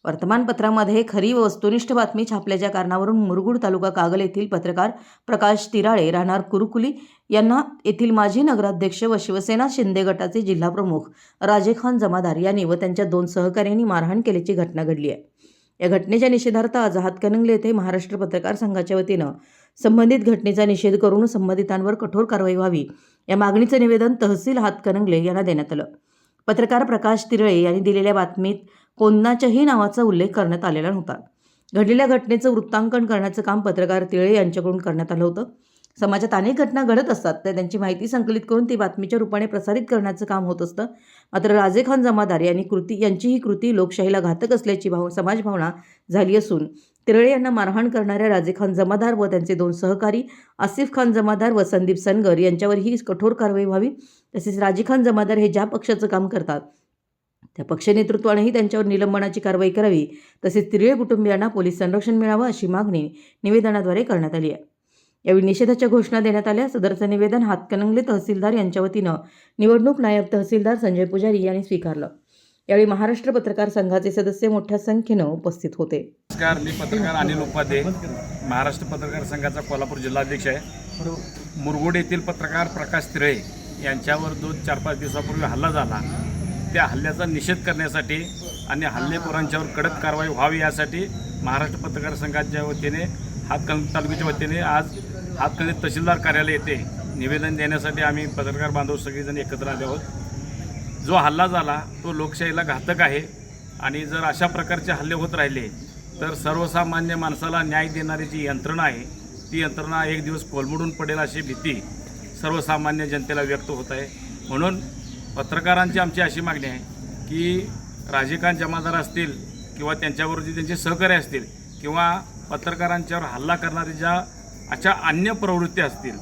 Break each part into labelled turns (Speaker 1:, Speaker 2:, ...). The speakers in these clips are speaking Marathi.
Speaker 1: वर्तमानपत्रामध्ये खरी व वस्तुनिष्ठ बातमी छापल्याच्या कारणावरून मुरगुड तालुका कागल येथील पत्रकार प्रकाश तिराळे राहणार कुरुकुली यांना येथील माजी नगराध्यक्ष व शिवसेना शिंदे गटाचे जिल्हाप्रमुख राजेखान जमादार यांनी व त्यांच्या 2 सहकाऱ्यांनी मारहाण केल्याची घटना घडली आहे। या घटनेच्या निषेधार्थ आज हातकणंगले येथे महाराष्ट्र पत्रकार संघाच्या वतीनं संबंधित घटनेचा निषेध करून संबंधितांवर कठोर कारवाई व्हावी या मागणीचे निवेदन तहसील हातकणंगले यांना देण्यात आलं। पत्रकार प्रकाश तिराळे यांनी दिलेल्या बातमीत कोणाच्याही नावाचा उल्लेख करण्यात आलेला नव्हता। घडलेल्या घटनेचं वृत्तांकन करण्याचं काम पत्रकार तिराळे यांच्याकडून करण्यात आलं होतं। समाजात अनेक घटना घडत असतात तर त्यांची माहिती संकलित करून ती बातमीच्या रूपाने प्रसारित करण्याचं काम होत असतं। मात्र राजेखान जमादार यांची ही कृती लोकशाहीला घातक असल्याची समाजभावना झाली असून तिराळे यांना मारहाण करणाऱ्या राजेखान जमादार व त्यांचे 2 सहकारी आसिफ खान जमादार व संदीप सनगर यांच्यावरही कठोर कारवाई व्हावी। तसेच राजेखान जमादार हे ज्या पक्षाचं काम करतात त्या पक्ष नेतृत्वानेही त्यांच्यावर निलंबनाची कारवाई करावी। तसेच तिराळे कुटुंबियांना पोलीस संरक्षण मिळावं अशी मागणी निवेदनाद्वारे करण्यात आली आहे। यावेळी निषेधाच्या घोषणा देण्यात आल्या। सदरचं निवेदन हातकणंगले तहसीलदार यांच्या वतीनं निवडणूक नायब तहसीलदार संजय पुजारी यांनी स्वीकारलं। यावेळी महाराष्ट्र पत्रकार संघाचे सदस्य मोठ्या संख्येनं उपस्थित होते।
Speaker 2: नमस्कार, मी पत्रकार अनिल उपाध्ये, महाराष्ट्र पत्रकार संघाचा कोल्हापूर जिल्हाध्यक्ष आहे। मुरगुड येथील पत्रकार प्रकाश तिराळे यांच्यावर 4-5 दिवसापूर्वी हल्ला झाला। त्या हल्ल्याचा निषेध करण्यासाठी आणि हल्लेखोरांच्यावर कडक कारवाई व्हावी यासाठी महाराष्ट्र पत्रकार संघाच्या वतीने हातकणंगले तालुक्याच्या वतीने आज हातकणंगले तहसीलदार कार्यालय येथे निवेदन देण्यासाठी आम्ही पत्रकार बांधव सगळेजण एकत्र आले आहोत। जो हल्ला झाला तो लोकशाहीला घातक आहे आणि जर अशा प्रकारचे हल्ले होत राहिले तर सर्वसामान्य माणसाला न्याय देणारी जी यंत्रणा आहे ती यंत्रणा एक दिवस कोलमडून पडेल अशी भीती सर्वसामान्य जनतेला व्यक्त होत आहे। म्हणून पत्रकारांची आमची अशी मागणी आहे की राजेखान जमादार असतील किंवा त्यांच्यावर जे त्यांचे सहकारी असतील किंवा पत्रकारांच्यावर हल्ला करणारे ज्या अशा अन्य प्रवृत्ती असतील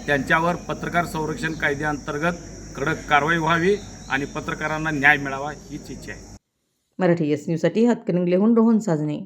Speaker 2: त्यांच्यावर पत्रकार संरक्षण कायद्याअंतर्गत कडक कारवाई व्हावी आणि पत्रकारांना न्याय मिळावा हीच इच्छा आहे।
Speaker 1: मराठी एस न्यूजसाठी हातकणंगलेहून रोहन साजने।